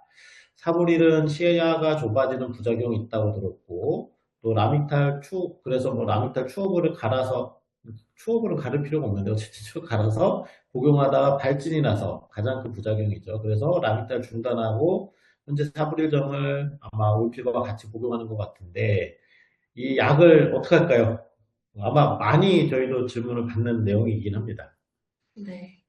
사브릴은 시야가 좁아지는 부작용이 있다고 들었고 또 라미탈 추 그래서 뭐 라미탈 추어블을 갈아서 추어블을 가를 필요가 없는데 어쨌든 추 갈아서 복용하다가 발진이 나서 가장 큰 부작용이죠. 그래서 라미탈 중단하고 현재 사브릴점을 아마 오리필과 같이 복용하는 것 같은데 이 약을 어떻게 할까요? 아마 많이 저희도 질문을 받는 내용이긴 합니다. 네.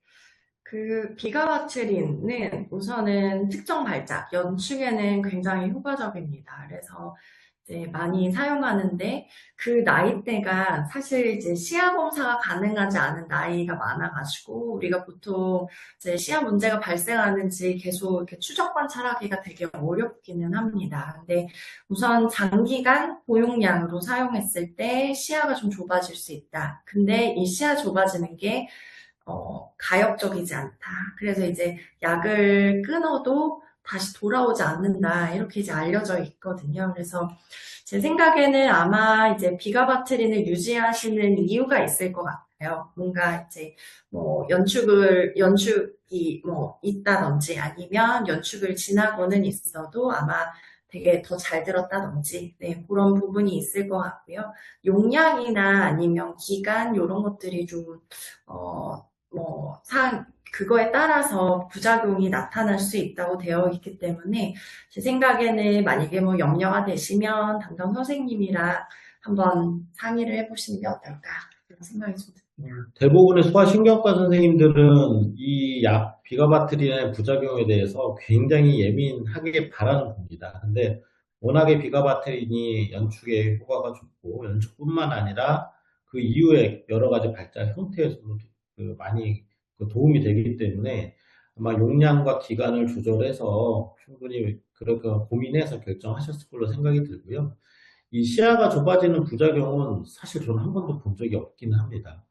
그 비가바트린은 우선은 특정 발작, 연축에는 굉장히 효과적입니다. 그래서 이제 많이 사용하는데 그 나이대가 사실 이제 시야 검사가 가능하지 않은 나이가 많아가지고 우리가 보통 이제 시야 문제가 발생하는지 계속 이렇게 추적 관찰하기가 되게 어렵기는 합니다. 근데 우선 장기간 보용량으로 사용했을 때 시야가 좀 좁아질 수 있다. 근데 이 시야 좁아지는 게 가역적이지 않다. 그래서 이제 약을 끊어도 다시 돌아오지 않는다. 이렇게 이제 알려져 있거든요. 그래서 제 생각에는 아마 이제 비가바트린을 유지하시는 이유가 있을 것 같아요. 뭔가 이제 뭐 연축이 뭐 있다든지 아니면 연축을 지나고는 있어도 아마 되게 더 잘 들었다든지, 네, 그런 부분이 있을 것 같고요. 용량이나 아니면 기간, 이런 것들이 좀, 그거에 따라서 부작용이 나타날 수 있다고 되어 있기 때문에 제 생각에는 만약에 뭐 염려가 되시면 담당 선생님이랑 한번 상의를 해보시는 게 어떨까 그런 생각이 좀 듭니다. 대부분의 소아신경과 선생님들은 이 약 비가바트린의 부작용에 대해서 굉장히 예민하게 바라는 겁니다. 근데 워낙에 비가바트린이 연축에 효과가 좋고 연축뿐만 아니라 그 이후에 여러 가지 발작 형태에서도 많이 도움이 되기 때문에 아마 용량과 기간을 조절해서 충분히 그렇게 고민해서 결정하셨을 걸로 생각이 들고요. 이 시야가 좁아지는 부작용은 사실 저는 한 번도 본 적이 없기는 합니다.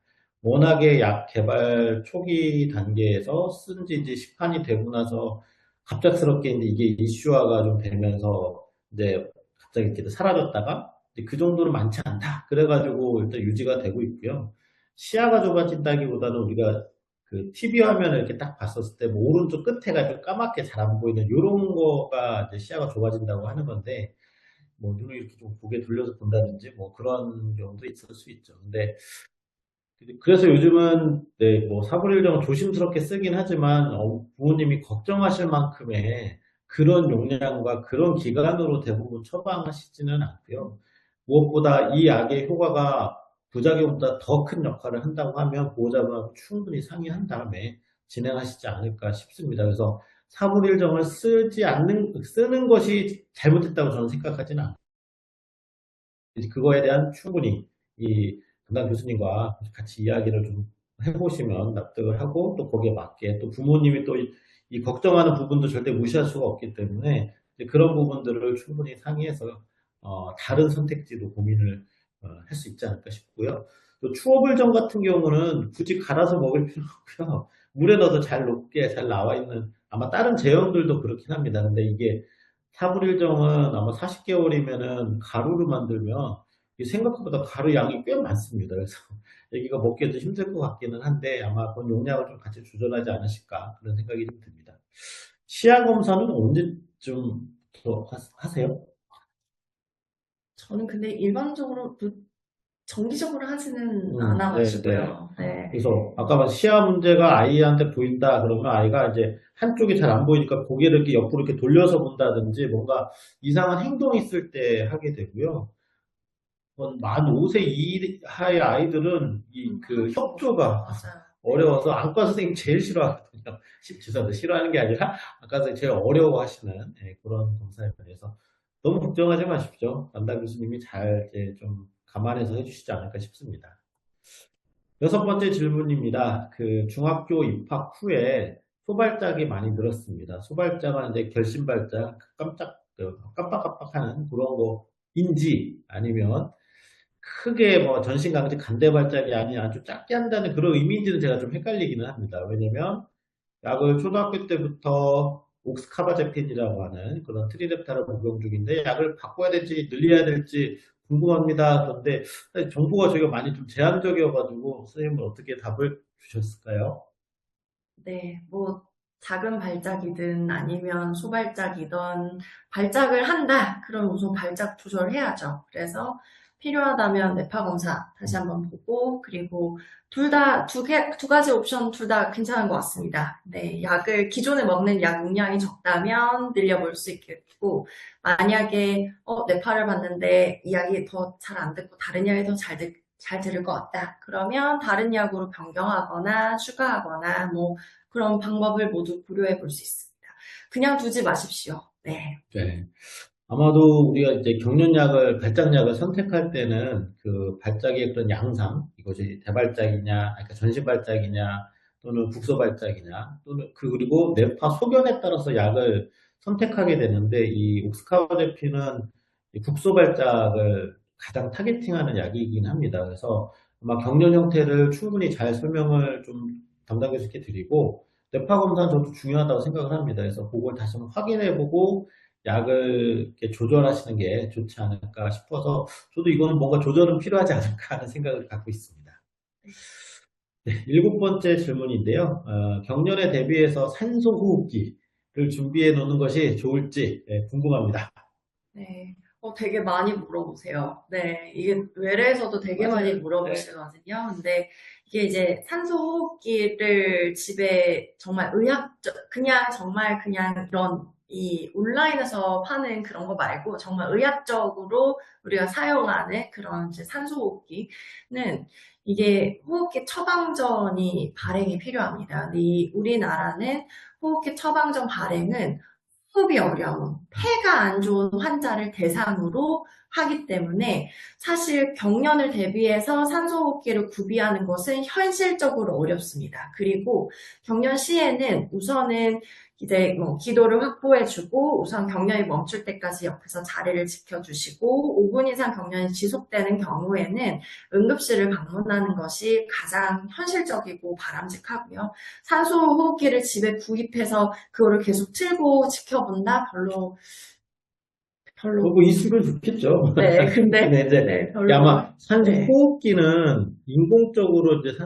워낙에 약 개발 초기 단계에서 쓴 지 이제 시판이 되고 나서 갑작스럽게 이제 이게 이슈화가 좀 되면서 이제 갑자기 이렇게 사라졌다가 이제 그 정도는 많지 않다. 그래가지고 일단 유지가 되고 있고요. 시야가 좁아진다기보다는 우리가 그 TV 화면을 이렇게 딱 봤었을 때 뭐 오른쪽 끝에가 좀 까맣게 잘 안 보이는 이런 거가 이제 시야가 좁아진다고 하는 건데 뭐 눈을 이렇게 좀 고개 돌려서 본다든지 뭐 그런 경우도 있을 수 있죠. 근데 그래서 요즘은 네, 뭐 사불일정을 조심스럽게 쓰긴 하지만 부모님이 걱정하실 만큼의 그런 용량과 그런 기간으로 대부분 처방하시지는 않고요. 무엇보다 이 약의 효과가 부작용보다 더 큰 역할을 한다고 하면 보호자분하고 충분히 상의한 다음에 진행하시지 않을까 싶습니다. 그래서 사불일정을 쓰는 것이 잘못됐다고 저는 생각하지는 않아요. 그거에 대한 충분히 이 담당 교수님과 같이 이야기를 좀 해보시면 납득을 하고 또 거기에 맞게 또 부모님이 또 이 걱정하는 부분도 절대 무시할 수가 없기 때문에 그런 부분들을 충분히 상의해서 다른 선택지도 고민을 할 수 있지 않을까 싶고요. 또 추어불정 같은 경우는 굳이 갈아서 먹을 필요 없고요. 물에 넣어도 잘 녹게 잘 나와 있는 아마 다른 제형들도 그렇긴 합니다. 근데 이게 사불일정은 아마 40개월이면은 가루를 만들면 생각보다 가루 양이 꽤 많습니다. 그래서 여기가 먹기도 힘들 것 같기는 한데 아마 그런 용량을 좀 같이 조절하지 않으실까 그런 생각이 좀 듭니다. 시야 검사는 언제쯤 하세요? 저는 근데 일반적으로 정기적으로 하지는 네, 네. 않아가지고요. 네. 그래서 아까 말한 시야 문제가 아이한테 보인다 그러면 아이가 이제 한쪽이 잘 안 보이니까 고개를 이렇게 옆으로 이렇게 돌려서 본다든지 뭔가 이상한 행동이 있을 때 하게 되고요. 만 5세 이하의 아이들은 이 그 협조가 맞아요. 어려워서 안과 선생님 제일 싫어하거든요. 죄송합니다. 싫어하는 게 아니라 안과 선생님 제일 어려워하시는 그런 검사에 대해서 너무 걱정하지 마십시오. 담당 교수님이 잘 이제 좀 감안해서 해주시지 않을까 싶습니다. 여섯 번째 질문입니다. 그 중학교 입학 후에 소발작이 많이 늘었습니다. 소발작은 이제 결심발작, 깜빡깜빡하는 그런 거인지 아니면 크게 뭐 전신강직 간대발작이 아닌 아주 작게 한다는 그런 의미인지는 제가 좀 헷갈리기는 합니다. 왜냐면 약을 초등학교 때부터 옥스카바제핀이라고 하는 그런 트리lep탈을 복용 중인데 약을 바꿔야 될지 늘려야 될지 궁금합니다. 그런데 정보가 저희가 많이 좀 제한적이어가지고 선생님은 어떻게 답을 주셨을까요? 네, 뭐, 작은 발작이든 아니면 소발작이든 발작을 한다. 그럼 우선 발작 조절해야죠. 그래서 필요하다면 뇌파 검사 다시 한번 보고, 그리고 두 가지 옵션 둘 다 괜찮은 것 같습니다. 네, 기존에 먹는 약 용량이 적다면 늘려볼 수 있겠고, 만약에, 뇌파를 봤는데 이 약이 더 잘 안 듣고 다른 약이 더 잘 들을 것 같다. 그러면 다른 약으로 변경하거나 추가하거나 뭐 그런 방법을 모두 고려해 볼 수 있습니다. 그냥 두지 마십시오. 네. 네. 아마도 우리가 이제 경련약을, 발작약을 선택할 때는 그 발작의 그런 양상, 이것이 대발작이냐, 그러니까 전신발작이냐, 또는 국소발작이냐, 또는 그리고 뇌파 소견에 따라서 약을 선택하게 되는데, 이 옥스카오제피는 이 국소발작을 가장 타겟팅하는 약이긴 합니다. 그래서 아마 경련 형태를 충분히 잘 설명을 좀 담당 교수께 드리고, 뇌파 검사는 저도 중요하다고 생각을 합니다. 그래서 그걸 다시 한번 확인해보고, 약을 이렇게 조절하시는 게 좋지 않을까 싶어서 저도 이거는 뭔가 조절은 필요하지 않을까 하는 생각을 갖고 있습니다. 네, 일곱 번째 질문인데요. 경련에 대비해서 산소호흡기를 준비해 놓는 것이 좋을지 궁금합니다. 네. 되게 많이 물어보세요. 네. 이게 외래에서도 되게 많이 맞아요. 네. 물어보시거든요. 근데 이게 이제 산소 호흡기를 집에 정말 그냥 정말 그냥 이런 이 온라인에서 파는 그런 거 말고 정말 의학적으로 우리가 사용하는 그런 이제 산소 호흡기는 이게 호흡기 처방전이 발행이 필요합니다. 근데 이 우리나라는 호흡기 처방전 발행은 호흡이 어려운, 폐가 안 좋은 환자를 대상으로 하기 때문에 사실 경련을 대비해서 산소호흡기를 구비하는 것은 현실적으로 어렵습니다. 그리고 경련 시에는 우선은 이제 뭐 기도를 확보해주고 우선 경련이 멈출 때까지 옆에서 자리를 지켜주시고 5분 이상 경련이 지속되는 경우에는 응급실을 방문하는 것이 가장 현실적이고 바람직하고요. 산소 호흡기를 집에 구입해서 그거를 계속 틀고 지켜본다? 별로, 뭐 있으면 좋겠죠. 네, 근데, 근데 이제 네, 아마 산소 네, 호흡기는 인공적으로 이제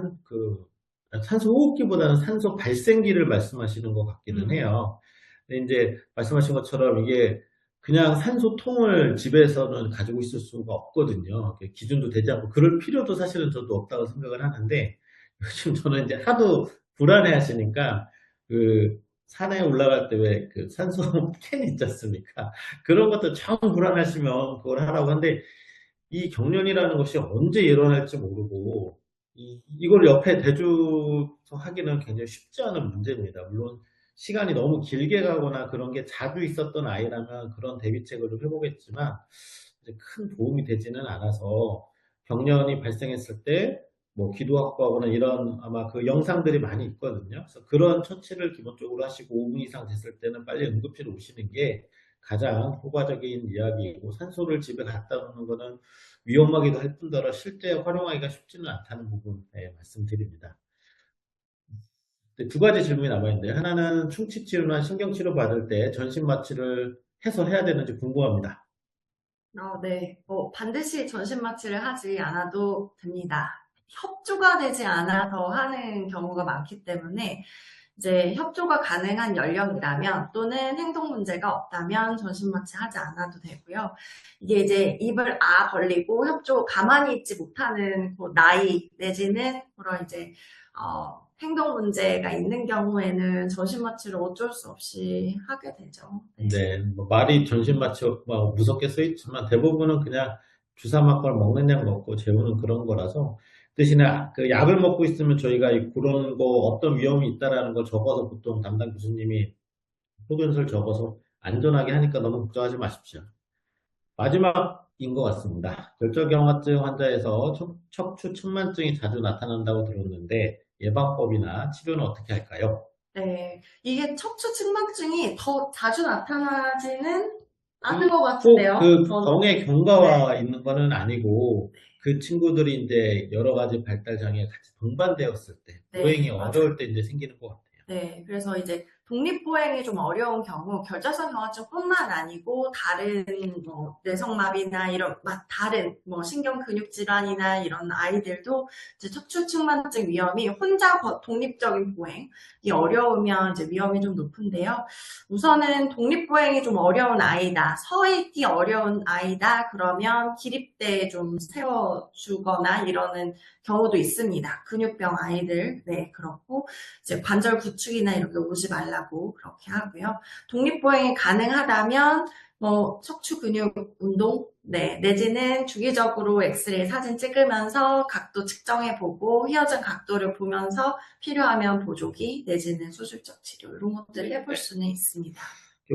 산소 호흡기보다는 산소 발생기를 말씀하시는 것 같기는 음, 해요. 근데 이제 말씀하신 것처럼 이게 그냥 산소통을 집에서는 가지고 있을 수가 없거든요. 기준도 되지 않고 그럴 필요도 사실은 저도 없다고 생각을 하는데 요즘 저는 이제 하도 불안해 하시니까 그 산에 올라갈 때 왜 그 산소 캔 있지 않습니까? 그런 것도 정 불안하시면 그걸 하라고 하는데 이 경련이라는 것이 언제 일어날지 모르고 이걸 옆에 대주서 하기는 굉장히 쉽지 않은 문제입니다. 물론 시간이 너무 길게 가거나 그런 게 자주 있었던 아이라면 그런 대비책을 좀 해보겠지만 이제 큰 도움이 되지는 않아서 경련이 발생했을 때 뭐 기도 확보하거나 이런 아마 그 영상들이 많이 있거든요. 그래서 그런 처치를 기본적으로 하시고 5분 이상 됐을 때는 빨리 응급실에 오시는 게 가장 효과적인 이야기이고 산소를 집에 갖다 놓는 거는 위험하기도 할 뿐더러 실제 활용하기가 쉽지는 않다는 부분 말씀드립니다. 두 가지 질문이 남아있는데 하나는 충치 치료나 신경 치료 받을 때 전신 마취를 해서 해야 되는지 궁금합니다. 네. 반드시 전신 마취를 하지 않아도 됩니다. 협조가 되지 않아서 하는 경우가 많기 때문에 이제 협조가 가능한 연령이라면 또는 행동 문제가 없다면 전신 마취하지 않아도 되고요. 이게 이제 입을 벌리고 가만히 있지 못하는 그 나이 내지는 그런 이제 행동 문제가 있는 경우에는 전신 마취를 어쩔 수 없이 하게 되죠. 네. 네, 뭐 말이 전신 마취 뭐 무섭게 써 있지만 대부분은 그냥 주사 맞거나 먹는 약 먹고 재우는 그런 거라서 대신에 그 약을 먹고 있으면 저희가 그런 거 어떤 위험이 있다라는 걸 적어서 보통 담당 교수님이 소견서를 적어서 안전하게 하니까 너무 걱정하지 마십시오. 마지막인 것 같습니다. 결절경화증 환자에서 척추 측만증이 자주 나타난다고 들었는데 예방법이나 치료는 어떻게 할까요? 네, 이게 척추 측만증이 더 자주 나타나지는 않는 것 꼭 같은데요. 그 병의 경과와 네, 있는 거는 아니고 그 친구들이 이제 여러 가지 발달 장애가 같이 동반되었을 때 네, 보행이 맞아요. 어려울 때 이제 생기는 것 같아요. 네, 그래서 이제 독립보행이 좀 어려운 경우 결절성 경화증뿐만 아니고 다른 뭐 뇌성마비나 이런 다른 뭐 신경근육질환이나 이런 아이들도 이제 척추측만증 위험이 혼자 독립적인 보행이 어려우면 이제 위험이 좀 높은데요. 우선은 독립보행이 좀 어려운 아이다, 서 있기 어려운 아이다 그러면 기립대에 좀 세워주거나 이러는 경우도 있습니다. 근육병 아이들, 네, 그렇고, 이제 관절 구축이나 이렇게 오지 말라고 그렇게 하고요. 독립보행이 가능하다면, 뭐, 척추 근육 운동, 네, 내지는 주기적으로 엑스레이 사진 찍으면서 각도 측정해보고, 휘어진 각도를 보면서 필요하면 보조기, 내지는 수술적 치료, 이런 것들을 해볼 수는 있습니다.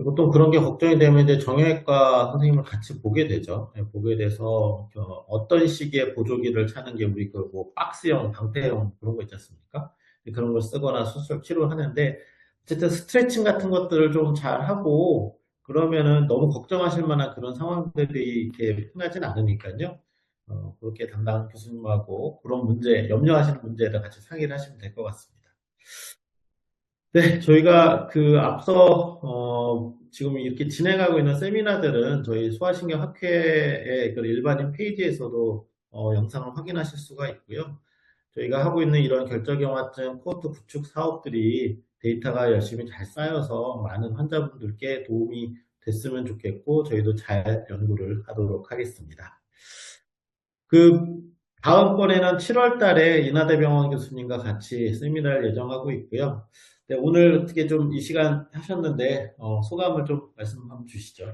보통 그런 게 걱정이 되면 이제 정형외과 선생님을 같이 보게 되죠. 예, 보게 돼서 어떤 식의 보조기를 차는 게 우리 그 뭐 박스형, 방패형 그런 거 있지 않습니까? 그런 걸 쓰거나 수술 치료를 하는데 어쨌든 스트레칭 같은 것들을 좀 잘 하고 그러면은 너무 걱정하실 만한 그런 상황들이 이렇게 흔하진 않으니까요. 그렇게 담당 교수님하고 그런 문제, 염려하시는 문제를 같이 상의를 하시면 될 것 같습니다. 네, 저희가 그 앞서 지금 이렇게 진행하고 있는 세미나들은 저희 소아신경학회의 그 일반인 페이지에서도 영상을 확인하실 수가 있고요. 저희가 하고 있는 이런 결절경화증 코호트 구축 사업들이 데이터가 열심히 잘 쌓여서 많은 환자분들께 도움이 됐으면 좋겠고 저희도 잘 연구를 하도록 하겠습니다. 그 다음번에는 7월 달에 인하대병원 교수님과 같이 세미나를 예정하고 있고요. 네, 오늘 어떻게 좀 이 시간 하셨는데 소감을 좀 말씀 한번 주시죠.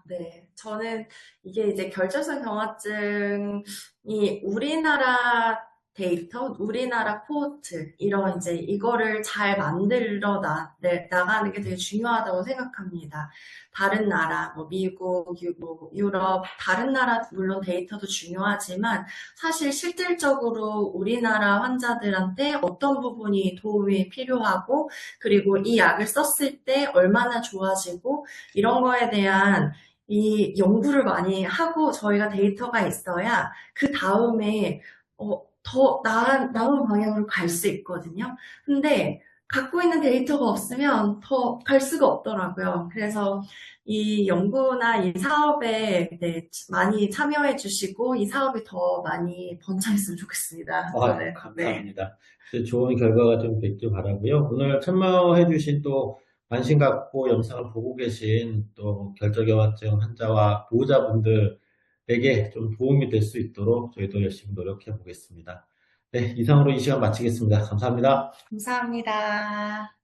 네. 저는 이게 이제 결절성 경화증이 우리나라 데이터, 우리나라 코호트, 이런 이제 이거를 잘 만들어 나가는 게 되게 중요하다고 생각합니다. 다른 나라, 뭐 미국, 뭐 유럽, 다른 나라 물론 데이터도 중요하지만 사실 실질적으로 우리나라 환자들한테 어떤 부분이 도움이 필요하고 그리고 이 약을 썼을 때 얼마나 좋아지고 이런 거에 대한 이 연구를 많이 하고 저희가 데이터가 있어야 그 다음에 더 나은 방향으로 갈 수 있거든요. 근데 갖고 있는 데이터가 없으면 더 갈 수가 없더라고요. 그래서 이 연구나 이 사업에 네, 많이 참여해 주시고 이 사업이 더 많이 번창했으면 좋겠습니다. 저는. 네. 감사합니다. 좋은 결과가 좀 됐길 바라고요. 오늘 참여해 주신 또 관심 갖고 영상을 보고 계신 또 결절경화증 환자와 보호자분들에게 좀 도움이 될 수 있도록 저희도 열심히 노력해 보겠습니다. 네, 이상으로 이 시간 마치겠습니다. 감사합니다. 감사합니다.